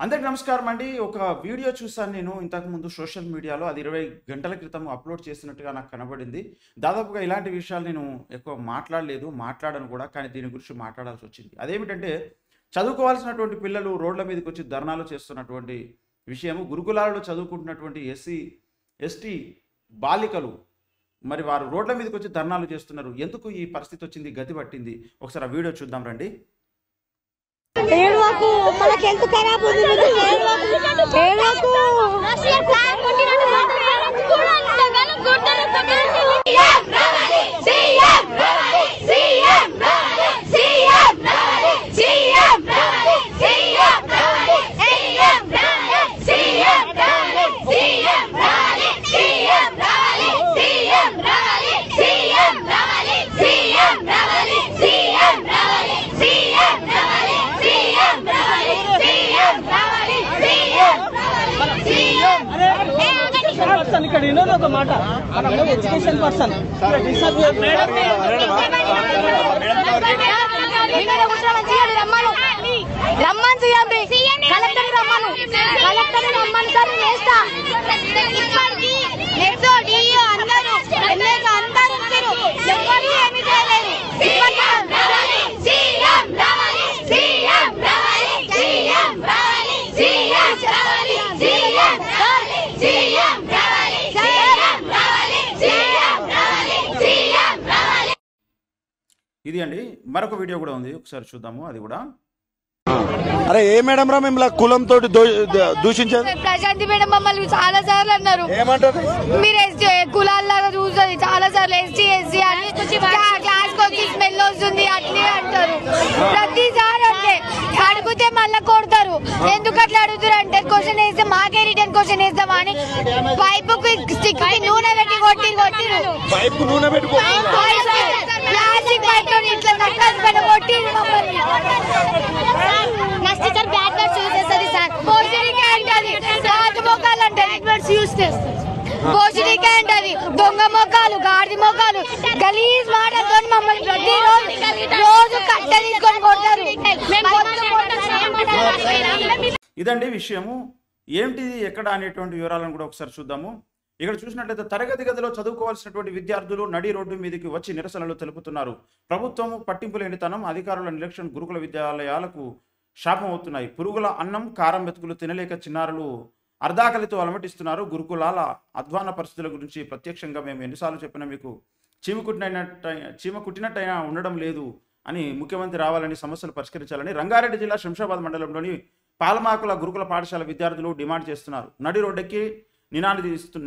అందరికి నమస్కారం అండి. ఒక వీడియో చూసాను నేను ఇంతకుముందు సోషల్ మీడియాలో. అది 20 గంటల క్రితం అప్లోడ్ చేసినట్టుగా నాకు కనబడింది. దాదాపుగా ఇలాంటి విషయాలు నేను ఎక్కువ మాట్లాడలేదు, మాట్లాడను కూడా. కానీ దీని గురించి మాట్లాడాల్సి వచ్చింది. అదేమిటంటే చదువుకోవాల్సినటువంటి పిల్లలు రోడ్ల మీదకి వచ్చి ధర్నాలు చేస్తున్నటువంటి విషయము. గురుకులాలలో చదువుకుంటున్నటువంటి ఎస్సీ ఎస్టీ బాలికలు మరి వారు రోడ్ల మీదకి వచ్చి ధర్నాలు చేస్తున్నారు. ఎందుకు ఈ పరిస్థితి వచ్చింది, గతి పట్టింది, ఒకసారి ఆ వీడియో చూద్దాం రండి. ఏడవకు మనకి ఎంత ఖరాబ్ ఉంది ఏడవకు ఇక్కడ వినోద్ ఒక మాట ఎడ్యుకేషన్ పర్సన్ ఇది అండి. మరొక వీడియో కూడా ఉంది, ఒకసారి చూద్దాము అది కూడా. అరే ఏ మేడం రా మేము కులంతో దూషించారు? ప్రశాంతి మేడం మమ్మల్ని చాలా సార్లు అన్నారు, ఏమంటారు మీరు కులాల్లాగా చూస్తుంది, చాలా సార్లు ఎస్టీ ఎస్సీ అని క్లాస్ వచ్చి స్మెల్ వస్తుంది అట్లే అంటారు. ప్రతిసారి అంటే అడిగితే మళ్ళీ కొడతారు. ఎందుకు అట్లా అడుగుతారు అంటే క్వశ్చన్ వేస్తే మాకే రిటర్న్ క్వశ్చన్ వేస్తామా అని పైపు స్టిక్ నూనె పెట్టి కొట్టిరు. పైపు నూనె పెట్టి ప్లాస్టిక్ పైప్ ఇట్లా నక్కలు పెట్టి కొట్టిరు మమ్మల్ని. బ్యాడ్ వర్డ్స్ యూజ్ చేస్తుంది సార్. పోషణిక అంటది, గాడి మొక్కలు అంటది, యూజ్ చేస్తుంది. పోషణిక అంటది, దొంగ మొక్కలు, గాడి మొక్కలు, గలీజ్ మాటలతో మమ్మల్ని ప్రతిరోజు కట్ట తీసుకొని కొడతారు. ఇదండి విషయము. ఏంటిది ఎక్కడ అనేటువంటి వివరాలను కూడా ఒకసారి చూద్దాము. ఇక్కడ చూసినట్లయితే తరగతి గదిలో చదువుకోవాల్సినటువంటి విద్యార్థులు నడి రోడ్డు మీదకి వచ్చి నిరసనలు తెలుపుతున్నారు. ప్రభుత్వం పట్టింపు లేనితనం, అధికారుల నిర్లక్ష్యం గురుకుల విద్యాలయాలకు శాపం అవుతున్నాయి. పురుగుల అన్నం, కారం మెతుకులు తినలేక చిన్నారులు అర్ధాకలితో అలమటిస్తున్నారు. గురుకులాల అధ్వాన పరిస్థితుల గురించి ప్రత్యక్షంగా మేము ఎన్నిసార్లు చెప్పినా మీకు చీమ కుట్టినట్టయినా ఉండడం లేదు అని ముఖ్యమంత్రి రావాలని, సమస్యలు పరిష్కరించాలని రంగారెడ్డి జిల్లా శంషాబాద్ మండలంలోని పాలమాకుల గురుకుల పాఠశాల విద్యార్థులు డిమాండ్ చేస్తున్నారు. నడి రోడ్డుకి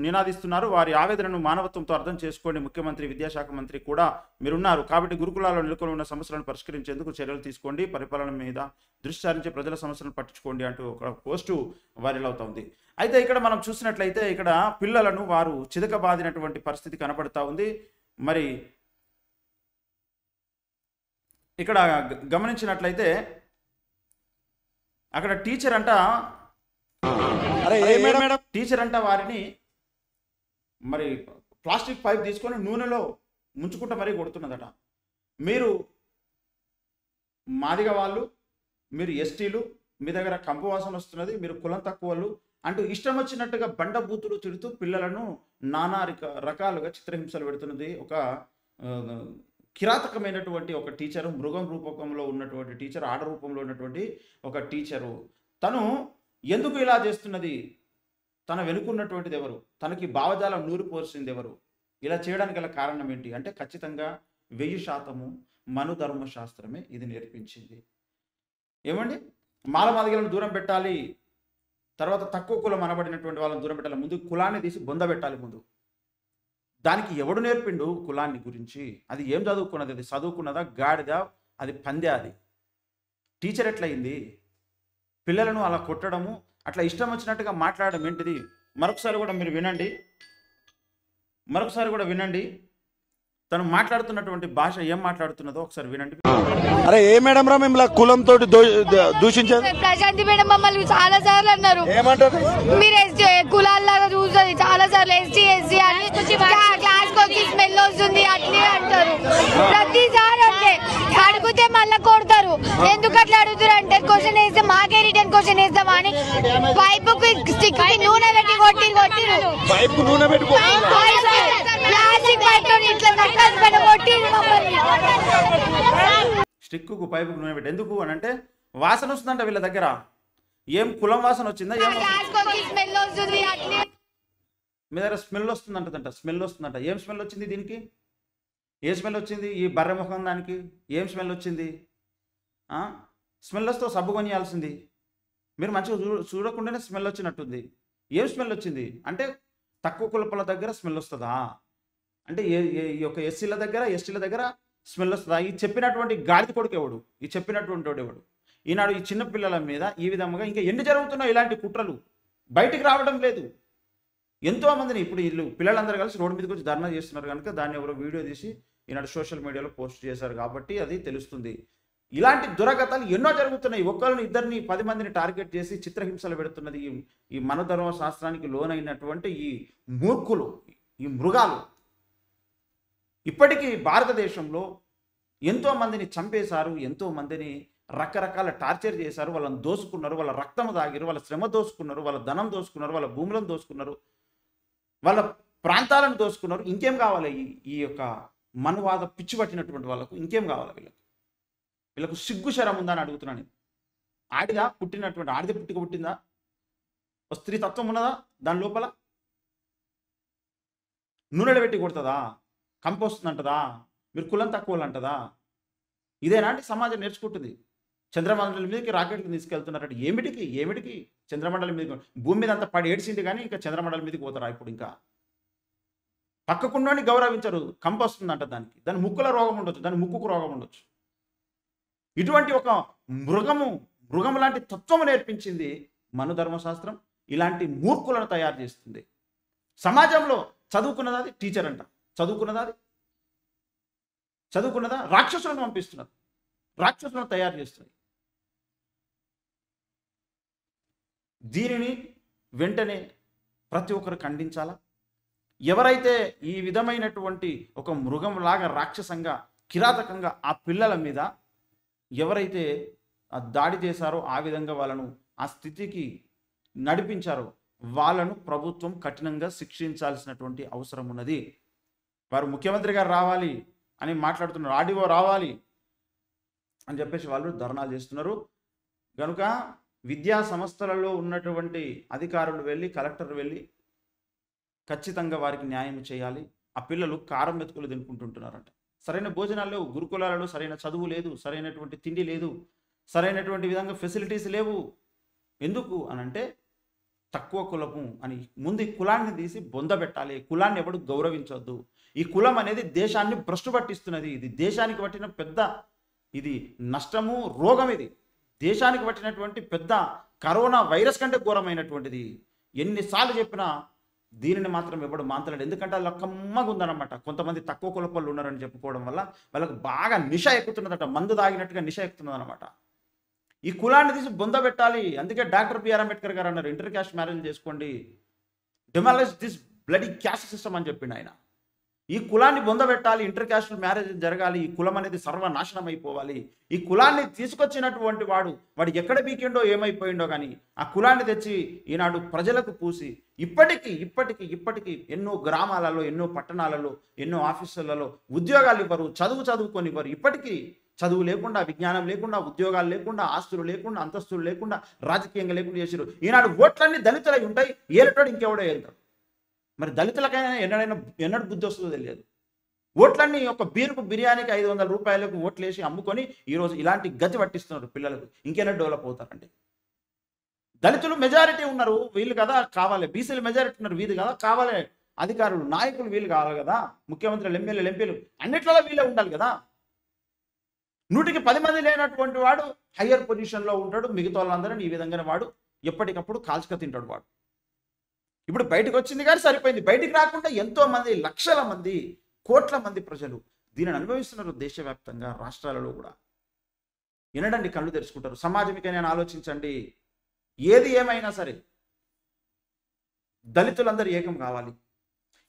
నినాదిస్తున్నారు. వారి ఆవేదనను మానవత్వంతో అర్థం చేసుకోండి. ముఖ్యమంత్రి, విద్యాశాఖ మంత్రి కూడా మీరున్నారు కాబట్టి గురుకులాల్లో నెలకొని ఉన్న సమస్యలను పరిష్కరించేందుకు చర్యలు తీసుకోండి. పరిపాలన మీద దృష్టి సారించి ప్రజల సమస్యలను పట్టించుకోండి అంటూ ఒక పోస్టు వైరల్ అవుతుంది. అయితే ఇక్కడ మనం చూసినట్లయితే ఇక్కడ పిల్లలను వారు చితకబాదినటువంటి పరిస్థితి కనబడతా ఉంది. మరి ఇక్కడ గమనించినట్లయితే అక్కడ టీచర్ అంట వారిని మరి ప్లాస్టిక్ పైప్ తీసుకొని నూనెలో ముంచుకుంటూ మరీ కొడుతున్నదట. మీరు మాదిగ వాళ్ళు, మీరు ఎస్టీలు, మీ దగ్గర కంపు వాసన వస్తున్నది, మీరు కులం తక్కువలు అంటూ ఇష్టం వచ్చినట్టుగా బండబూతులు తిడుతూ పిల్లలను నానా రకాలుగా చిత్రహింసలు పెడుతున్నది ఒక కిరాతకమైనటువంటి ఒక టీచరు. మృగం రూపకంలో ఉన్నటువంటి టీచర్, ఆడ రూపంలో ఉన్నటువంటి ఒక టీచరు. తను ఎందుకు ఇలా చేస్తున్నది, తన వెనుకున్నటువంటిది ఎవరు, తనకి భావజాలం నూరు పోర్చింది ఎవరు, ఇలా చేయడానికి గల కారణం ఏంటి అంటే ఖచ్చితంగా 1000% మనుధర్మ శాస్త్రమే ఇది నేర్పించింది. ఏమండి, మాలమాదిగలను దూరం పెట్టాలి, తర్వాత తక్కువ కులం అనబడినటువంటి వాళ్ళని దూరం పెట్టాలి, ముందు కులాన్ని తీసి బొందబెట్టాలి ముందు. దానికి ఎవడు నేర్పిండు కులాన్ని గురించి? అది ఏం చదువుకున్నది? అది చదువుకున్నదా, గాడిదా, అది పందే? అది టీచర్ ఎట్లయింది? పిల్లలను అలా కొట్టడము, అట్లా ఇష్టం వచ్చినట్టుగా మాట్లాడడం ఏంటిది? మరొకసారి కూడా మీరు వినండి. తను మాట్లాడుతున్నటువంటి భాష ఏం మాట్లాడుతున్నదో ఒకసారి వినండి. అరే ఏ మేడం రా మిమ్మల్ని కులంతో దూషించారు? ప్రశాంతి మేడం మమ్మల్ని చాలా సార్లు అన్నారు, ఏమంటారు? మీరు ఎస్టీ కులాల్లాగా చూస్తుంది, చాలా సార్లు ఎస్టీ ఎస్సీ అని క్లాస్ వచ్చి స్మెల్ వస్తుంది అట్లే అంటారు. ప్రతిసారి అంటే అడిగితే మళ్ళీ కొడతారు. ఎందుకు అట్లా అడుగుతారు అంటే క్వశ్చన్ వేస్తే మాకే రిటర్న్ క్వశ్చన్ వేస్తామా అని పైపు స్టిక్ నూనె పెట్టి కొట్టిరు. పైపు నూనె పెట్టుకో ప్లాస్టిక్ పైప్ ఇట్లా కొట్టిరు మమ్మల్ని. స్టిక్కు పైపుకు నూనె పెట్టి ఎందుకు అని అంటే వాసన వస్తుందంట వీళ్ళ దగ్గర. ఏం కులం వాసన వచ్చిందా? ఏం స్మెల్ వస్తుంది అట్లే మీ దగ్గర స్మెల్ వస్తుందంటదంట. స్మెల్ వస్తుందంట. ఏం స్మెల్ వచ్చింది దీనికి? ఏ స్మెల్ వచ్చింది? ఈ బర్రె ముఖం దానికి ఏం స్మెల్ వచ్చింది? స్మెల్ వస్తే సబ్బు కొనియాల్సింది. మీరు మంచిగా చూడకుండానే స్మెల్ వచ్చినట్టుంది. ఏం స్మెల్ వచ్చింది అంటే తక్కువ కులపల దగ్గర స్మెల్ వస్తుందా అంటే ఈ యొక్క ఎస్సీల దగ్గర ఎస్టీల దగ్గర స్మెల్ వస్తుందా? ఈ చెప్పినటువంటి గాడిద కొడుకు ఎవడు? ఈ చెప్పినటువంటి వాడు ఎవడు? ఈనాడు ఈ చిన్న పిల్లల మీద ఈ విధంగా ఇంకా ఎన్ని జరుగుతున్నాయి ఇలాంటి కుట్రలు బయటికి రావడం లేదు. ఎంతోమందిని ఇప్పుడు వీళ్ళు పిల్లలందరూ కలిసి రోడ్డు మీదకి వచ్చి ధర్నా చేస్తున్నారు కనుక దాన్ని ఎవరో వీడియో తీసి ఈనాడు సోషల్ మీడియాలో పోస్ట్ చేశారు కాబట్టి అది తెలుస్తుంది. ఇలాంటి దురగతాలు ఎన్నో జరుగుతున్నాయి. ఒక్కరిని ఇద్దరిని 10 మందిని టార్గెట్ చేసి చిత్రహింసలు పెడుతున్నది ఈ మనధర్మ శాస్త్రానికి లోనైనటువంటి ఈ మూర్ఖులు, ఈ మృగాలు. ఇప్పటికీ భారతదేశంలో ఎంతో మందిని చంపేశారు, ఎంతో మందిని రకరకాల టార్చర్ చేశారు, వాళ్ళని దోసుకున్నారు, వాళ్ళ రక్తం తాగిరు, వాళ్ళ శ్రమ దోసుకున్నారు, వాళ్ళ ధనం దోసుకున్నారు, వాళ్ళ భూములను దోసుకున్నారు, వాళ్ళ ప్రాంతాలను దోసుకున్నారు. ఇంకేం కావాలి? ఈ యొక్క మనువాద పిచ్చి పట్టినటువంటి వాళ్ళకు ఇంకేం కావాలి? వీళ్ళకు సిగ్గు శరం ఉందా అని అడుగుతున్నాను. ఆడిదా పుట్టినటువంటి ఆడిదే పుట్టిందా? స్త్రీ తత్వం ఉన్నదా దాని లోపల? నూనెలు పెట్టి కొడుతుందా? కంపొస్తుందంటదా? మీరు కులం తక్కువ అంటదా? ఇదేనా అంటే సమాజం నేర్చుకుంటుంది. చంద్రమండలం మీదకి రాకెట్కి తీసుకెళ్తున్నారంటే ఏమిటికి చంద్రమండలం మీద భూమి మీద అంతా పడి ఏడ్చింది కానీ ఇంకా చంద్రమండలం మీదకి పోతారా? ఇప్పుడు ఇంకా పక్కకుండోని గౌరవించరు. కంపొస్తుందంట దాని ముక్కుల రోగం ఉండొచ్చు, దాని ముక్కుకు రోగం ఉండొచ్చు. ఇటువంటి ఒక మృగం లాంటి తత్వము నేర్పించింది మను ధర్మశాస్త్రం. ఇలాంటి మూర్ఖులను తయారు చేస్తుంది. సమాజంలో చదువుకున్నదా అది టీచర్ అంట, చదువుకున్నదా రాక్షసులను పంపిస్తున్నారు, రాక్షసులను తయారు చేస్తుంది. దీనిని వెంటనే ప్రతి ఒక్కరు ఖండించాలా. ఎవరైతే ఈ విధమైనటువంటి ఒక మృగంలాగా రాక్షసంగా కిరాతకంగా ఆ పిల్లల మీద ఎవరైతే దాడి చేశారో, ఆ విధంగా వాళ్ళను ఆ స్థితికి నడిపించారో వాళ్ళను ప్రభుత్వం కఠినంగా శిక్షించాల్సినటువంటి అవసరం ఉన్నది. వారు ముఖ్యమంత్రి గారు రావాలి అని మాట్లాడుతున్నారు, ఆర్డీఓ రావాలి అని చెప్పేసి వాళ్ళు ధర్నాలు చేస్తున్నారు. కనుక విద్యా సంస్థలలో ఉన్నటువంటి అధికారులు వెళ్ళి, కలెక్టర్ వెళ్ళి ఖచ్చితంగా వారికి న్యాయం చేయాలి. ఆ పిల్లలు కారం మెతుకులు తినుకుంటుంటున్నారంట. సరైన భోజనాలు లేవు, గురుకులాలలో సరైన చదువు లేదు, సరైనటువంటి తిండి లేదు, సరైనటువంటి విధంగా ఫెసిలిటీస్ లేవు. ఎందుకు అనంటే తక్కువ కులము అని ముందు ఈ కులాన్ని తీసి బొందబెట్టాలి. కులాన్ని ఎవడు గౌరవించొద్దు. ఈ కులం అనేది దేశాన్ని భ్రష్టు పట్టిస్తున్నది. ఇది దేశానికి పట్టిన పెద్ద ఇది నష్టము, రోగం. ఇది దేశానికి పట్టినటువంటి పెద్ద కరోనా వైరస్ కంటే ఘోరమైనటువంటిది. ఎన్నిసార్లు చెప్పినా దీనిని మాత్రం ఎవడు మాంతలేడు. ఎందుకంటే అలా కమ్మగా ఉందన్నమాట. కొంతమంది తక్కువ కులపళ్ళు ఉన్నారని చెప్పుకోవడం వల్ల వాళ్ళకు బాగా నిష ఎక్కుతున్నదట, మందు తాగినట్టుగా నిష ఎక్కుతున్నది అనమాట. ఈ కులాన్ని తీసి బొందబెట్టాలి. అందుకే డాక్టర్ బిఆర్ అంబేద్కర్ గారు అన్నారు, ఇంటర్ క్యాస్ట్ మ్యారేజ్ చేసుకోండి, demolish this bloody caste system అని చెప్పిండు ఆయన. ఈ కులాన్ని బొందబెట్టాలి, ఇంటర్ క్యాస్ట్ మ్యారేజ్ జరగాలి, ఈ కులం అనేది సర్వనాశనం అయిపోవాలి. ఈ కులాన్ని తీసుకొచ్చినటువంటి వాడు ఎక్కడ బీకిండో ఏమైపోయిండో కానీ ఆ కులాన్ని తెచ్చి ఈనాడు ప్రజలకు పూసి ఇప్పటికీ ఎన్నో గ్రామాలలో, ఎన్నో పట్టణాలలో, ఎన్నో ఆఫీసులలో ఉద్యోగాలు ఇవ్వరు, చదువుకొని ఇవ్వరు. ఇప్పటికీ చదువు లేకుండా, విజ్ఞానం లేకుండా, ఉద్యోగాలు లేకుండా, ఆస్తులు లేకుండా, అంతస్తులు లేకుండా, రాజకీయంగా లేకుండా చేసారు. ఈనాడు ఓట్లన్నీ దళితులై ఉంటాయి, ఏలటోడు ఇంకెవడో వెళ్తాడు. మరి దళితులకైనా ఎన్నడూ బుద్ధి వస్తుందో తెలియదు. ఓట్లన్నీ ఒక బిర్యానీకి 500 రూపాయలకు ఓట్లేసి అమ్ముకొని ఈరోజు ఇలాంటి గతి పట్టిస్తున్నారు పిల్లలకు. ఇంకెన్నో డెవలప్ అవుతారండి. దళితులు మెజారిటీ ఉన్నారు, వీళ్ళు కదా కావాలి. బీసీలు మెజారిటీ ఉన్నారు, వీళ్ళు కదా కావాలి. అధికారులు, నాయకులు వీళ్ళు కావాలి కదా. ముఖ్యమంత్రులు, ఎమ్మెల్యేలు, ఎంపీలు అన్నిట్లలో వీళ్ళే ఉండాలి కదా. 100కి 10 మంది లేనటువంటి వాడు హయ్యర్ పొజిషన్లో ఉంటాడు. మిగతా వాళ్ళందరినీ ఈ విధంగానే వాడు ఎప్పటికప్పుడు కాల్చుక తింటాడు వాడు. ఇప్పుడు బయటకు వచ్చింది కానీ సరిపోయింది. బయటికి రాకుండా ఎంతో మంది, లక్షల మంది కోట్ల మంది ప్రజలు దీనిని అనుభవిస్తున్నారు దేశవ్యాప్తంగా, రాష్ట్రాలలో కూడా. వినడండి, కళ్ళు తెరుచుకుంటారు. సమాజమికైనా ఆలోచించండి. ఏది ఏమైనా సరే దళితులందరూ ఏకం కావాలి,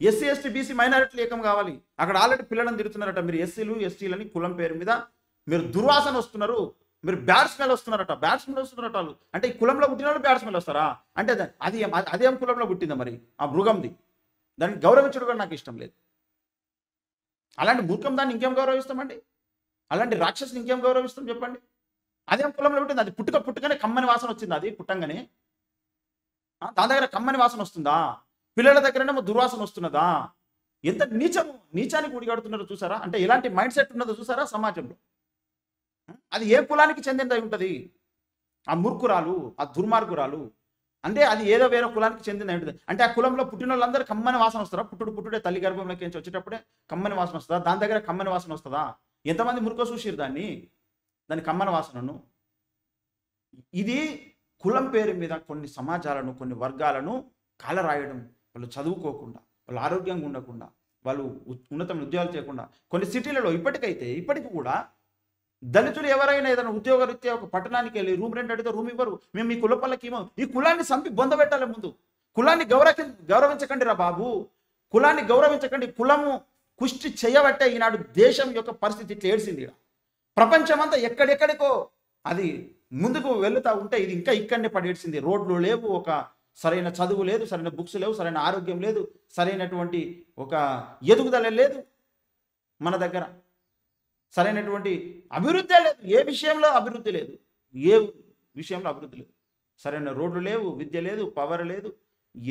ఎస్సీ ఎస్టీ బీసీ మైనారిటీలు ఏకం కావాలి. అక్కడ ఆల్రెడీ పిల్లలను తిరుగుతున్నారట, మీరు ఎస్సీలు ఎస్టీలని కులం పేరు మీద మీరు దుర్వాసన వస్తున్నారు, మీరు బ్యాడ్ స్మెల్ వస్తున్నారట. బ్యాడ్ స్మెల్ వస్తున్నారట వాళ్ళు. అంటే ఈ కులంలో పుట్టిన వాళ్ళు బ్యాడ్ స్మెల్ వస్తారా? అంటే అదేం కులంలో పుట్టిందా మరి ఆ మృగంది? దాన్ని గౌరవించడం కూడా నాకు ఇష్టం లేదు. అలాంటి మూర్ఖం దాన్ని ఇంకేం గౌరవిస్తామండి? అలాంటి రాక్షసుని ఇంకేం గౌరవిస్తాం చెప్పండి? అదేం కులంలో పుట్టింది? అది పుట్టుకనే కమ్మని వాసన వచ్చింది. అది పుట్టంగానే దాని దగ్గర కమ్మని వాసన వస్తుందా? పిల్లల దగ్గరనేమో దుర్వాసన వస్తున్నదా? ఎంత నీచానికి గుడిగడుతున్నారో చూసారా? అంటే ఎలాంటి మైండ్ సెట్ ఉన్నదో చూసారా సమాజంలో? అది ఏ కులానికి చెందినదై ఉంటుంది? ఆ మూర్ఖురాలు, ఆ దుర్మార్గురాలు అంటే అది ఏదో వేరే కులానికి చెందినదై ఉంటుంది. అంటే ఆ కులంలో పుట్టిన వాళ్ళందరూ కమ్మని వాసన వస్తారా? పుట్టుడే తల్లి గర్భంలోకి వచ్చేటప్పుడే కమ్మని వాసన వస్తుందా? దాని దగ్గర కమ్మని వాసన వస్తుందా? ఎంతమంది మురుక చూసిరు దాని కమ్మని వాసనను? ఇది కులం పేరు మీద కొన్ని సమాజాలను, కొన్ని వర్గాలను కాలరాయడం, వాళ్ళు చదువుకోకుండా, వాళ్ళు ఆరోగ్యంగా ఉండకుండా, వాళ్ళు ఉన్నతమైన ఉద్యోగాలు చేయకుండా, కొన్ని సిటీలలో ఇప్పటికి కూడా దళితులు ఎవరైనా ఏదైనా ఉద్యోగరీత్యా ఒక పట్టణానికి వెళ్ళి రూమ్ రెంట్ అడిగితే రూమ్ ఇవ్వరు. మేము మీ కులపల్లకి ఏమో, ఈ కులాన్ని సంపి బొందబెట్టాలి. ముందు కులాన్ని గౌరవించకండి రా బాబు, కులాన్ని గౌరవించకండి. కులము కుష్టి చేయబట్టే ఈనాడు దేశం యొక్క పరిస్థితి ఇట్లా ఏడ్చింది. ప్రపంచమంతా ఎక్కడెక్కడికో అది ముందుకు వెళుతూ ఉంటే ఇది ఇంకా ఇక్కడనే పడేసింది. రోడ్లు లేవు, ఒక సరైన చదువు లేదు, సరైన బుక్స్ లేవు, సరైన ఆరోగ్యం లేదు, సరైనటువంటి ఒక ఎదుగుదల లేదు, మన దగ్గర సరైనటువంటి అభివృద్ధి లేదు. ఏ విషయంలో అభివృద్ధి లేదు, ఏ విషయంలో అభివృద్ధి లేదు. సరైన రోడ్లు లేవు, విద్య లేదు, పవర్ లేదు,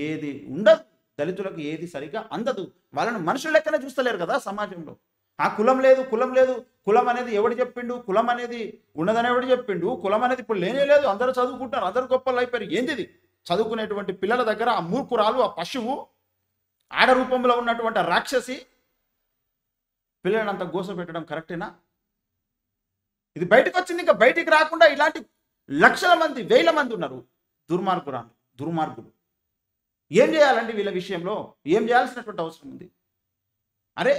ఏది ఉండదు. దళితులకు ఏది సరిగ్గా అందదు. వాళ్ళని మనుషుల లెక్కనే చూస్తలేరు కదా సమాజంలో. ఆ కులం లేదు, కులం అనేది ఎవడు చెప్పిండు? కులం అనేది ఉన్నదని ఎవడు చెప్పిండు? కులం అనేది ఇప్పుడు లేనే లేదు. అందరూ చదువుకుంటారు, అందరూ గొప్పలు అయిపోయారు. ఏంది చదువుకునేటువంటి పిల్లల దగ్గర ఆ మూర్ఖురాలు, ఆ పశువు, ఆడ రూపంలో ఉన్నటువంటి రాక్షసి పిల్లలను అంత గోస పెట్టడం కరెక్టేనా? ఇది బయటకు వచ్చింది, ఇంకా బయటికి రాకుండా ఇలాంటి లక్షల మంది, వేల మంది ఉన్నారు దుర్మార్గులు. ఏం చేయాలండి వీళ్ళ విషయంలో? ఏం చేయాల్సినటువంటి అవసరం ఉంది? అరే,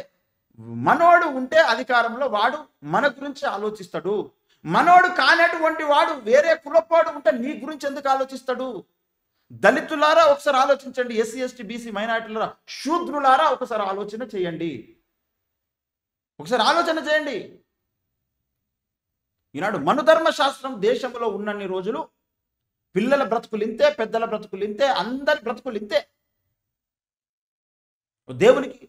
మనోడు ఉంటే అధికారంలో వాడు మన గురించి ఆలోచిస్తాడు. మనోడు కానటువంటి వాడు వేరే కులపోడు ఉంటే నీ గురించి ఎందుకు ఆలోచిస్తాడు? దళితులారా ఒకసారి ఆలోచించండి. ఎస్సీ ఎస్టీ బీసీ మైనారిటీలారా, శూద్రులారా ఒకసారి ఆలోచన చేయండి. ఈనాడు మనుధర్మ శాస్త్రం దేశంలో ఉన్నన్ని రోజులు పిల్లల బ్రతుకులు ఇంతే, పెద్దల బ్రతుకులు ఇంతే, అందరి బ్రతుకులు ఇంతే. దేవునికి,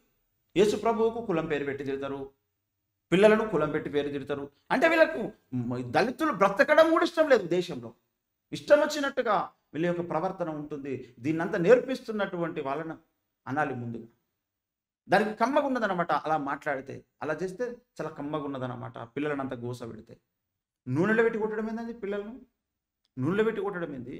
యేసు ప్రభువుకు కులం పేరు పెట్టి తిడతారు, పిల్లలను కులం పెట్టి పేరు తిడతారు. అంటే వీళ్ళకు దళితులు బ్రతకడం కూడా ఇష్టం లేదు దేశంలో. ఇష్టం వచ్చినట్టుగా వీళ్ళ యొక్క ప్రవర్తన ఉంటుంది. దీన్నంతా నేర్పిస్తున్నటువంటి వాళ్ళని అనాలి ముందుగా. దానికి కమ్మగా ఉన్నదనమాట. అలా మాట్లాడితే, అలా చేస్తే చాలా కమ్మగా ఉన్నదనమాట. పిల్లలను అంతా గోస పెడితే నూనెలో పెట్టి కొట్టడం ఏందండి? పిల్లలను నూనెలో పెట్టి కొట్టడం ఏంది?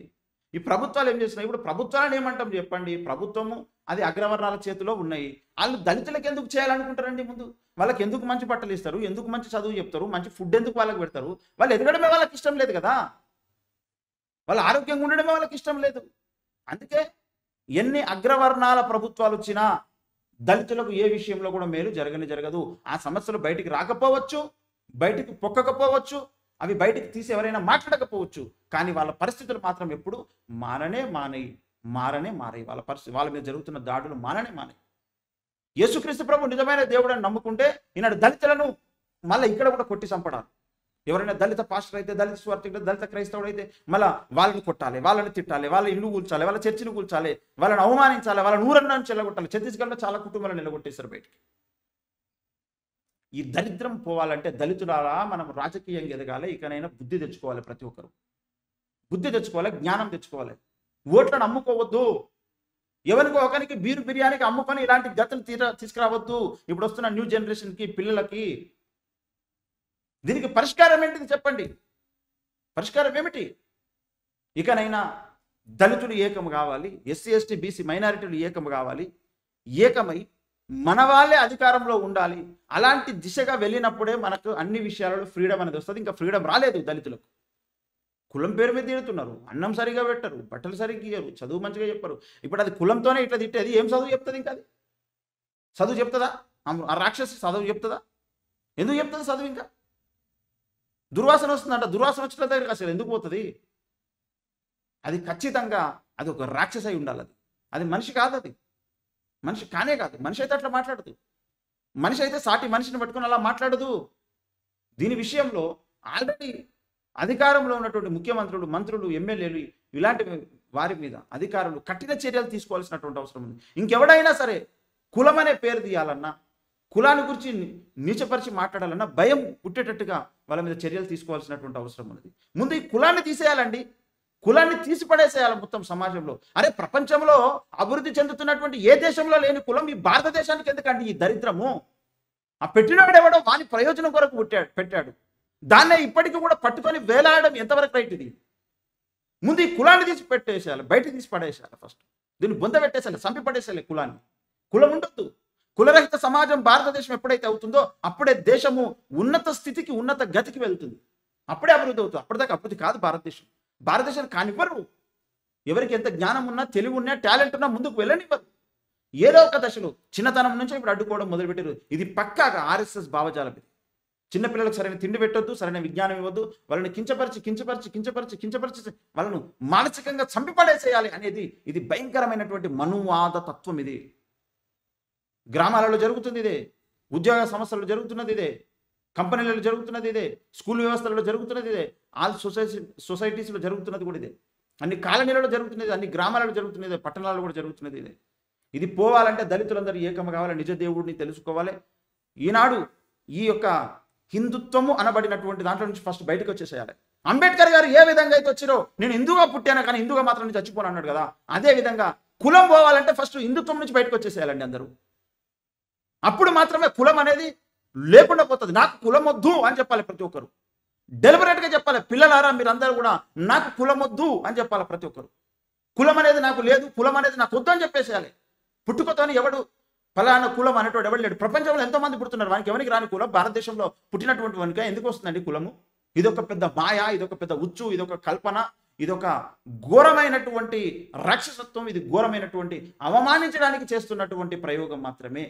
ఈ ప్రభుత్వాలు ఏం చేస్తున్నాయి? ఇప్పుడు ప్రభుత్వాలను ఏమంటాం చెప్పండి? ప్రభుత్వము అది అగ్రవర్ణాల చేతిలో ఉన్నాయి. వాళ్ళు దళితులకు ఎందుకు చేయాలనుకుంటారండి? ముందు వాళ్ళకి ఎందుకు మంచి బట్టలు ఇస్తారు? ఎందుకు మంచి చదువు చెప్తారు? మంచి ఫుడ్ ఎందుకు వాళ్ళకి పెడతారు? వాళ్ళు ఎదగడమే వాళ్ళకి ఇష్టం లేదు కదా. వాళ్ళ ఆరోగ్యంగా ఉండడమే వాళ్ళకి ఇష్టం లేదు. అందుకే ఎన్ని అగ్రవర్ణాల ప్రభుత్వాలు వచ్చినా దళితులకు ఏ విషయంలో కూడా మేలు జరగదు. ఆ సమస్యలు బయటికి రాకపోవచ్చు, బయటికి పొక్కకపోవచ్చు, అవి బయటికి తీసి ఎవరైనా మాట్లాడకపోవచ్చు. కానీ వాళ్ళ పరిస్థితులు మాత్రం ఎప్పుడు మారనే మారాయి. వాళ్ళ పరిస్థితి, వాళ్ళ మీద జరుగుతున్న దాడులు మారాయి. యేసుక్రీస్తు ప్రభు నిజమైన దేవుడని నమ్ముకుంటే ఈనాడు దళితులను మళ్ళీ ఇక్కడ కూడా కొట్టి చంపడాలి. ఎవరైనా దళిత పాస్టర్ అయితే, దళిత స్వార్థికుడు, దళిత క్రైస్తవుడు అయితే మళ్ళీ వాళ్ళని కొట్టాలి, వాళ్ళని తిట్టాలి, వాళ్ళ ఇల్లు కూల్చాలి, వాళ్ళ చర్చిని కూల్చాలి, వాళ్ళని అవమానించాలి, వాళ్ళ ఊరన్న నుంచి నిలగొట్టాలి. ఛత్తీస్గఢ్లో చాలా కుటుంబాలను నిలగొట్టేశారు బయటికి. ఈ దరిద్రం పోవాలంటే దళితులారా మనం రాజకీయంగా ఎదగాలి. ఇకనైనా బుద్ధి తెచ్చుకోవాలి. ప్రతి ఒక్కరు బుద్ధి తెచ్చుకోవాలి, జ్ఞానం తెచ్చుకోవాలి. ఓట్లను అమ్ముకోవద్దు. ఎవరికో ఒకరికి బిర్యానీకి అమ్ముకొని ఇలాంటి గతులు తీసుకురావద్దు. ఇప్పుడు వస్తున్న న్యూ జనరేషన్కి, పిల్లలకి. దీనికి పరిష్కారం ఏంటిది చెప్పండి? పరిష్కారం ఏమిటి? ఇకనైనా దళితులు ఏకం కావాలి, ఎస్సీ ఎస్టీ బీసీ మైనారిటీలు ఏకం కావాలి. ఏకమై మన వాళ్ళే అధికారంలో ఉండాలి. అలాంటి దిశగా వెళ్ళినప్పుడే మనకు అన్ని విషయాలలో ఫ్రీడమ్ అనేది వస్తుంది. ఇంకా ఫ్రీడమ్ రాలేదు దళితులకు. కులం పేరు మీద తిడుతున్నారు, అన్నం సరిగా పెట్టరు, బట్టలు సరిగ్గా ఇయ్యరు, చదువు మంచిగా చెప్పరు. ఇప్పుడు అది కులంతోనే ఇట్లా తిట్టేది ఏం చదువు చెప్తుంది? ఇంకా అది చదువు చెప్తుందా? ఆ రాక్షసి చదువు చెప్తుందా? ఎందుకు చెప్తుంది చదువు? ఇంకా దుర్వాసన వస్తుందంట. దుర్వాసన వచ్చిన దగ్గరికి అసలు ఎందుకు పోతుంది? అది ఖచ్చితంగా అది ఒక రాక్షస అయి ఉండాలి. అది మనిషి కాదు, అది మనిషి కానే కాదు. మనిషి అయితే అట్లా మాట్లాడదు. మనిషి అయితే సాటి మనిషిని పట్టుకుని అలా మాట్లాడదు. దీని విషయంలో ఆల్రెడీ అధికారంలో ఉన్నటువంటి ముఖ్యమంత్రులు, మంత్రులు, ఎమ్మెల్యేలు ఇలాంటి వారి మీద అధికారులు కఠిన చర్యలు తీసుకోవాల్సినటువంటి అవసరం ఉంది. ఇంకెవడైనా సరే కులం అనే పేరు తీయాలన్నా, కులాన్ని గురించి నీచపరిచి మాట్లాడాలన్నా భయం పుట్టేటట్టుగా వాళ్ళ మీద చర్యలు తీసుకోవాల్సినటువంటి అవసరం ఉన్నది. ముందు ఈ కులాన్ని తీసేయాలండి. కులాన్ని తీసిపడేసేయాలి మొత్తం సమాజంలో. అరే, ప్రపంచంలో అభివృద్ధి చెందుతున్నటువంటి ఏ దేశంలో లేని కులం ఈ భారతదేశానికి ఎందుకండి ఈ దరిద్రము? ఆ పెట్టినవాడు ఎవడో వాని ప్రయోజనం కొరకు పెట్టాడు. దాన్నే ఇప్పటికీ కూడా పట్టుకొని వేలాడడం ఎంతవరకు రైట్? ఇది ముందు ఈ కులాన్ని తీసి పెట్టేసేయాలి, బయటకు తీసి పడేసేయాలి. ఫస్ట్ దీన్ని బొంద పెట్టేసేయాలి, చంపి పడేసేయాలి కులాన్ని. కులం ఉండొద్దు. కులరహిత సమాజం భారతదేశం ఎప్పుడైతే అవుతుందో అప్పుడే దేశము ఉన్నత స్థితికి, ఉన్నత గతికి వెళ్తుంది. అప్పుడే అభివృద్ధి అవుతుంది. అప్పటిదాకా అభివృద్ధి కాదు భారతదేశం. భారతదేశాన్ని కానివ్వరు. ఎవరికి ఎంత జ్ఞానం ఉన్నా, తెలివి ఉన్నా, టాలెంట్ ఉన్నా ముందుకు వెళ్ళనివ్వరు. ఏదో ఒక దశలో చిన్నతనం నుంచి ఇప్పుడు అడ్డుకోవడం మొదలుపెట్టారు. ఇది పక్కాగా ఆర్ఎస్ఎస్ భావజాలం. ఇది చిన్నపిల్లలకు సరైన తిండి పెట్టొద్దు, సరైన విజ్ఞానం ఇవ్వద్దు, వాళ్ళని కించపరిచి వాళ్ళను మానసికంగా చంపిపడేసేయాలి అనేది ఇది భయంకరమైనటువంటి మనువాద తత్వం. ఇది గ్రామాలలో జరుగుతుంది, ఇదే ఉద్యోగ సమస్యలు జరుగుతున్నది, ఇదే కంపెనీలలో జరుగుతున్నది, ఇదే స్కూల్ వ్యవస్థలలో జరుగుతున్నది, ఇదే ఆల్ సొసైటీస్లో జరుగుతున్నది కూడా ఇదే. అన్ని కాలనీలలో జరుగుతున్నది, అన్ని గ్రామాలలో జరుగుతున్నది, పట్టణాలలో కూడా జరుగుతున్నది ఇదే. ఇది పోవాలంటే దళితులందరూ ఏకమ కావాలి, నిజ దేవుడిని తెలుసుకోవాలి. ఈనాడు ఈ యొక్క హిందుత్వము అనబడినటువంటి దాంట్లో నుంచి ఫస్ట్ బయటకు వచ్చేసేయాలి. అంబేద్కర్ గారు ఏ విధంగా అయితే వచ్చిరో, నేను హిందువుగా పుట్టాను కానీ హిందువుగా మాత్రం చచ్చిపోను అన్నాడు కదా, అదే విధంగా కులం పోవాలంటే ఫస్ట్ హిందుత్వం నుంచి బయటకు వచ్చేసేయాలండి అందరూ. అప్పుడు మాత్రమే కులం అనేది లేకుండా పోతుంది. నాకు కులం వద్దు అని చెప్పాలి ప్రతి ఒక్కరు. డెలిబరేట్గా చెప్పాలి, పిల్లలారా మీరందరూ కూడా నాకు కులం వద్దు అని చెప్పాలి ప్రతి ఒక్కరు. కులం అనేది నాకు లేదు, కులం అనేది నాకు వద్దు అని చెప్పేసేయాలి. పుట్టుకతోని ఎవడు ఫలానా కులం అనేటోడు ఎవడు లేడు. ప్రపంచంలో ఎంతోమంది పుడుతున్నారు, వానికి ఎవరికి రాని కులం భారతదేశంలో పుట్టినటువంటి వానికి ఎందుకు వస్తుందండి కులము? ఇదొక పెద్ద మాయ, ఇదొక పెద్ద ఉచ్చు, ఇదొక కల్పన, ఇదొక ఘోరమైనటువంటి రాక్షసత్వం, ఇది ఘోరమైనటువంటి అవమానించడానికి చేస్తున్నటువంటి ప్రయోగం మాత్రమే.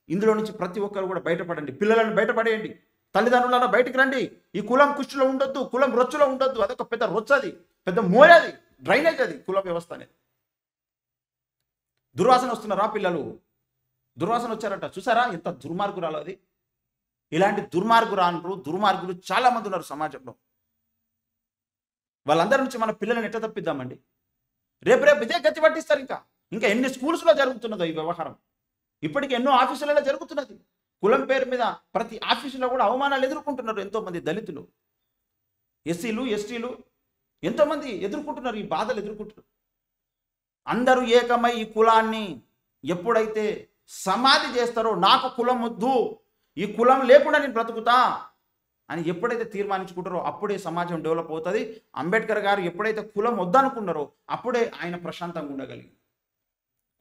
ఇందులో నుంచి ప్రతి ఒక్కరు కూడా బయటపడండి. పిల్లలను బయటపడేయండి, తల్లిదండ్రులను బయటకు రండి. ఈ కులం కుష్టిలో ఉండొద్దు, కులం రొచ్చులో ఉండొద్దు. అదొక పెద్ద రొచ్చది, పెద్ద మోయది, డ్రైనేజ్ అది కుల వ్యవస్థ అనేది. దుర్వాసన వస్తున్నారా పిల్లలు? దుర్వాసన వచ్చారట, చూసారా ఎంత దుర్మార్గురాలు అది. ఇలాంటి దుర్మార్గులు చాలా మంది ఉన్నారు సమాజంలో. వాళ్ళందరి నుంచి మన పిల్లలను ఎట్లా తప్పిద్దామండి? రేపు ఇదే గతి పట్టిస్తారు. ఇంకా ఎన్ని స్కూల్స్లో జరుగుతున్నదో ఈ వ్యవహారం. ఇప్పటికీ ఎన్నో ఆఫీసులలో జరుగుతున్నది. కులం పేరు మీద ప్రతి ఆఫీసులో కూడా అవమానాలు ఎదుర్కొంటున్నారు ఎంతోమంది దళితులు, ఎస్సీలు, ఎస్టీలు ఎంతోమంది ఎదుర్కొంటున్నారు, ఈ బాధలు ఎదుర్కొంటున్నారు. అందరూ ఏకమై ఈ కులాన్ని ఎప్పుడైతే సమాధి చేస్తారో, నాకు కులం వద్దు, ఈ కులం లేకుండా నేను బ్రతుకుతా అని ఎప్పుడైతే తీర్మానించుకుంటారో అప్పుడే సమాజం డెవలప్ అవుతుంది. అంబేద్కర్ గారు ఎప్పుడైతే కులం వద్దనుకున్నారో అప్పుడే ఆయన ప్రశాంతంగా ఉండగలిగింది.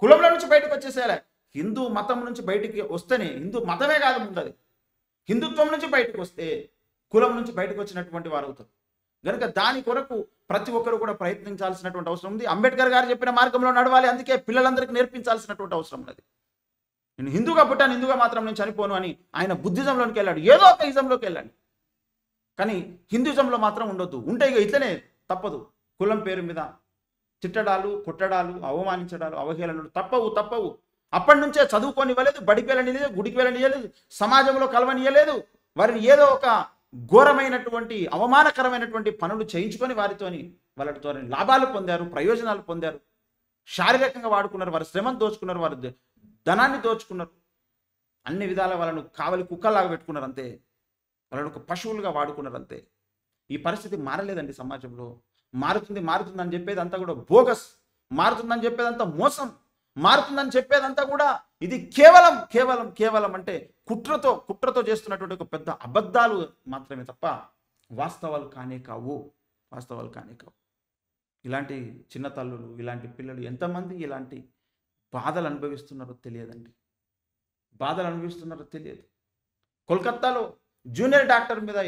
కులంలో నుంచి బయటకు వచ్చేసేయాలి. హిందూ మతం నుంచి బయటికి వస్తేనే, హిందూ మతమే కాదు ముందది, హిందుత్వం నుంచి బయటకు వస్తే కులం నుంచి బయటకు వచ్చినటువంటి వారు అవుతారు. కనుక దాని కొరకు ప్రతి ఒక్కరు కూడా ప్రయత్నించాల్సినటువంటి అవసరం ఉంది. అంబేద్కర్ గారు చెప్పిన మార్గంలో నడవాలి. అందుకే పిల్లలందరికీ నేర్పించాల్సినటువంటి అవసరం ఉన్నది. నేను హిందూగా పుట్టాను, హిందూగా మాత్రం నేను చనిపోను అని ఆయన బుద్ధిజంలోకి వెళ్ళాడు, ఏదో ఒక ఇజంలోకి వెళ్ళాడు. కానీ హిందూజంలో మాత్రం ఉండొద్దు. ఉంటే ఇక ఇట్లనే తప్పదు. కులం పేరు మీద తిట్టడాలు, కొట్టడాలు, అవమానించడాలు, అవహేళనలు తప్పవు. అప్పటి నుంచే చదువుకోనివ్వలేదు, బడికి వెళ్ళనియలేదు, గుడికి వెళ్ళనియలేదు, సమాజంలో కలవనియలేదు. వారిని ఏదో ఒక ఘోరమైనటువంటి అవమానకరమైనటువంటి పనులు చేయించుకొని వాళ్ళతో లాభాలు పొందారు, ప్రయోజనాలు పొందారు, శారీరకంగా వాడుకున్నారు, వారి శ్రమను దోచుకున్నారు, వారి ధనాన్ని దోచుకున్నారు. అన్ని విధాల వాళ్ళను కావలి కుక్కలాగా పెట్టుకున్నారు అంతే, వాళ్ళను ఒక పశువులుగా వాడుకున్నారు అంతే. ఈ పరిస్థితి మారలేదండి సమాజంలో. మారుతుందని చెప్పేది అంతా కూడా బోగస్, మారుతుందని చెప్పేదంతా మోసం, మారుతుందని చెప్పేదంతా కూడా ఇది కేవలం అంటే కుట్రతో చేస్తున్నటువంటి ఒక పెద్ద అబద్ధాలు మాత్రమే తప్ప వాస్తవాలు కానే కావు. ఇలాంటి చిన్న తల్లులు, ఇలాంటి పిల్లలు ఎంతమంది ఇలాంటి బాధలు అనుభవిస్తున్నారో తెలియదు. కోల్కత్తాలో జూనియర్ డాక్టర్ మీద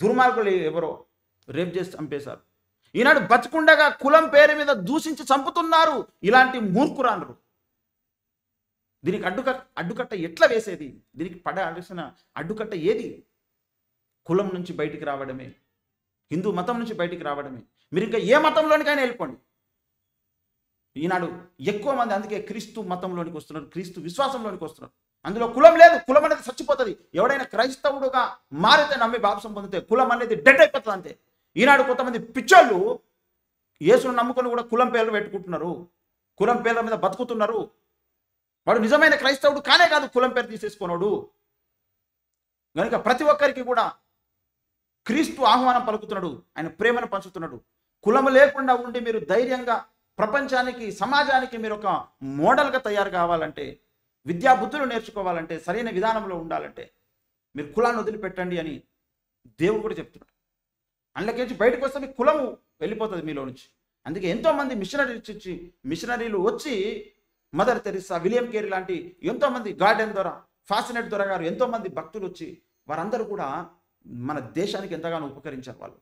దుర్మార్గులు ఎవరో రేప్ చేసి చంపేశారు. ఈనాడు బతికుండగా కులం పేరు మీద దూషించి చంపుతున్నారు ఇలాంటి మూర్ఖురాండ్రు. దీనికి అడ్డుకట్ట ఎట్లా వేసేది? దీనికి పడాల్సిన అడ్డుకట్ట ఏది? కులం నుంచి బయటికి రావడమే, హిందూ మతం నుంచి బయటికి రావడమే. మీరు ఇంకా ఏ మతంలోనికైనా వెళ్ళిపోండి. ఈనాడు ఎక్కువ మంది అందుకే క్రీస్తు మతంలోనికి వస్తున్నారు, క్రీస్తు విశ్వాసంలోనికి వస్తున్నారు. అందులో కులం లేదు. కులం అనేది చచ్చిపోతుంది. ఎవడైనా క్రైస్తవుడుగా మారితే, నమ్మి బాప్సం పొందితే కులం అనేది డెడ్ అయిపోతుంది అంతే. ఈనాడు కొంతమంది పిచ్చోళ్ళు యేసును నమ్ముకొని కూడా కులం పేర్లు పెట్టుకుంటున్నారు, కులం పేర్ల మీద బతుకుతున్నారు. వాడు నిజమైన క్రైస్తవుడు కానే కాదు, కులం పేరు తీసేసుకున్నాడు. కనుక ప్రతి ఒక్కరికి కూడా క్రీస్తు ఆహ్వానం పలుకుతున్నాడు, ఆయన ప్రేమను పంచుతున్నాడు. కులము లేకుండా ఉండి మీరు ధైర్యంగా ప్రపంచానికి, సమాజానికి మీరు ఒక మోడల్గా తయారు కావాలంటే, విద్యా బుద్ధులు నేర్చుకోవాలంటే, సరైన విధానంలో ఉండాలంటే మీరు కులాన్ని వదిలిపెట్టండి అని దేవుడు కూడా చెప్తున్నాడు. అందులోకి బయటకు వస్తే మీ కులము వెళ్ళిపోతుంది మీలో నుంచి. అందుకే ఎంతోమంది మిషనరీలు వచ్చి మదర్ తెరిసా, విలియం కేరీ లాంటి ఎంతోమంది, గార్డెన్ ద్వారా, ఫాసినేట్ ద్వారా గారు, ఎంతోమంది భక్తులు వచ్చి వారందరూ కూడా మన దేశానికి ఎంతగానో ఉపకరించారు. వాళ్ళు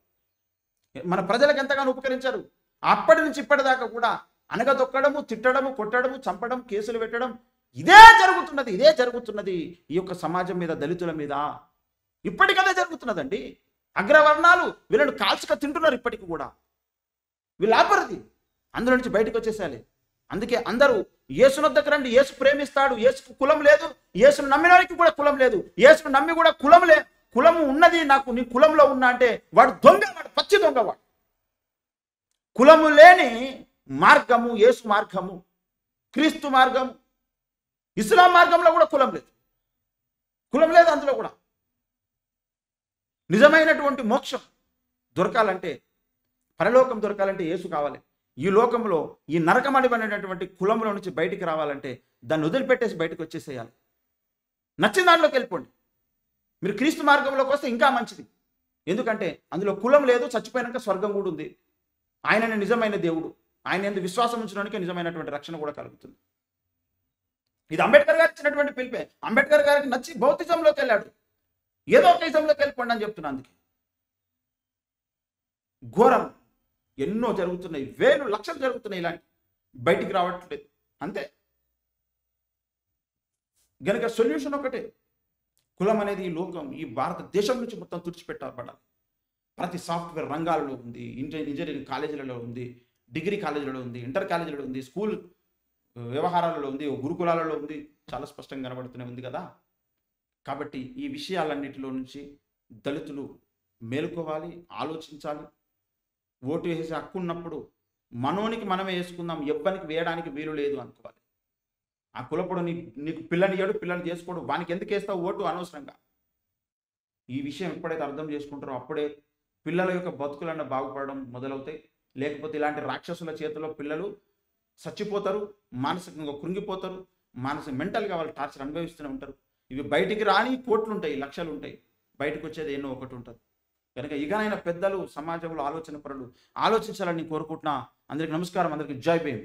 మన ప్రజలకు ఎంతగానో ఉపకరించారు. అప్పటి నుంచి ఇప్పటిదాకా కూడా అనగదొక్కడము, తిట్టడము, కొట్టడము, చంపడం, కేసులు పెట్టడం ఇదే జరుగుతున్నది ఈ యొక్క సమాజం మీద, దళితుల మీద. ఇప్పటికదే జరుగుతున్నదండి. అగ్రవర్ణాలు వీళ్ళని కాల్చుక తింటున్నారు ఇప్పటికి కూడా. వీళ్ళు ఆపరిది, అందులో నుంచి బయటకు వచ్చేసేయాలి. అందుకే అందరూ యేసునొద్దకు రండి. యేసు ప్రేమిస్తాడు. యేసుకు కులం లేదు. యేసును నమ్మిన వారికి కూడా కులం లేదు. యేసును నమ్మి కూడా కులము ఉన్నది, నాకు నీ కులంలో ఉన్నా అంటే వాడు దొంగ, వాడు పచ్చి దొంగ. వాడు కులము లేని మార్గము యేసు మార్గము, క్రీస్తు మార్గము, ఇస్లాం మార్గంలో కూడా కులం లేదు. అందులో కూడా నిజమైనటువంటి మోక్షం దొరకాలంటే, పరలోకం దొరకాలంటే యేసు కావాలి. ఈ లోకంలో ఈ నరకమడిపడినటువంటి కులంలో నుంచి బయటికి రావాలంటే దాన్ని వదిలిపెట్టేసి బయటకు వచ్చేసేయాలి. నచ్చిన దాంట్లోకి వెళ్ళిపోండి. మీరు క్రీస్తు మార్గంలోకి వస్తే ఇంకా మంచిది. ఎందుకంటే అందులో కులం లేదు. చచ్చిపోయినాక స్వర్గం కూడా ఉంది. ఆయననే నిజమైన దేవుడు. ఆయన ఎందుకు విశ్వాసం ఉంచడానికి నిజమైనటువంటి రక్షణ కూడా కలుగుతుంది. ఇది అంబేద్కర్ గారు ఇచ్చినటువంటి పిలిపే. అంబేద్కర్ గారికి నచ్చి బౌద్ధిజంలోకి వెళ్ళాడు. ఏదో ఒక ఇజంలోకి వెళ్ళిపోండి అని చెప్తున్నా. అందుకే ఘోరం ఎన్నో జరుగుతున్నాయి, వేలు లక్షలు జరుగుతున్నాయి. ఇలాంటి బయటికి రావట్లేదు అంతే. గనుక సొల్యూషన్ ఒకటే, కులం అనేది ఈ లోకం, ఈ భారతదేశం నుంచి మొత్తం తుడిచిపెట్టబడాలి. ప్రతి సాఫ్ట్వేర్ రంగాలలో ఉంది, ఇంజనీరింగ్ కాలేజీలలో ఉంది, డిగ్రీ కాలేజీలలో ఉంది, ఇంటర్ కాలేజీలలో ఉంది, స్కూల్ వ్యవహారాలలో ఉంది, గురుకులాలలో ఉంది. చాలా స్పష్టంగా కనబడుతూనే ఉంది కదా. కాబట్టి ఈ విషయాలన్నిటిలో నుంచి దళితులు మేలుకోవాలి, ఆలోచించాలి. ఓటు వేసే హక్కు ఉన్నప్పుడు మనోనికి మనమే వేసుకుందాం, ఎవ్వరికి వేయడానికి వీలు లేదు అనుకోవాలి. ఆ కులపుడు నీకు పిల్లనియ్యాడు, పిల్లని చేసుకోడు, వానికి ఎందుకు వేస్తావు ఓటు అనవసరంగా. ఈ విషయం ఎప్పుడైతే అర్థం చేసుకుంటారో అప్పుడే పిల్లల యొక్క బతుకులన్న బాగుపడడం మొదలవుతాయి. లేకపోతే ఇలాంటి రాక్షసుల చేతిలో పిల్లలు చచ్చిపోతారు, మానసికంగా కృంగిపోతారు, మెంటల్గా వాళ్ళు టార్చర్ అనుభవిస్తూనే ఉంటారు. ఇవి బయటికి రాని కోట్లు ఉంటాయి, లక్షలు ఉంటాయి, బయటకు వచ్చేది ఎన్నో ఒకటి ఉంటుంది. కనుక ఇకనైనా పెద్దలు, సమాజంలో ఆలోచన పరులు ఆలోచించాలని కోరుకుంటున్నా. అందరికీ నమస్కారం, అందరికీ జై భీమ్.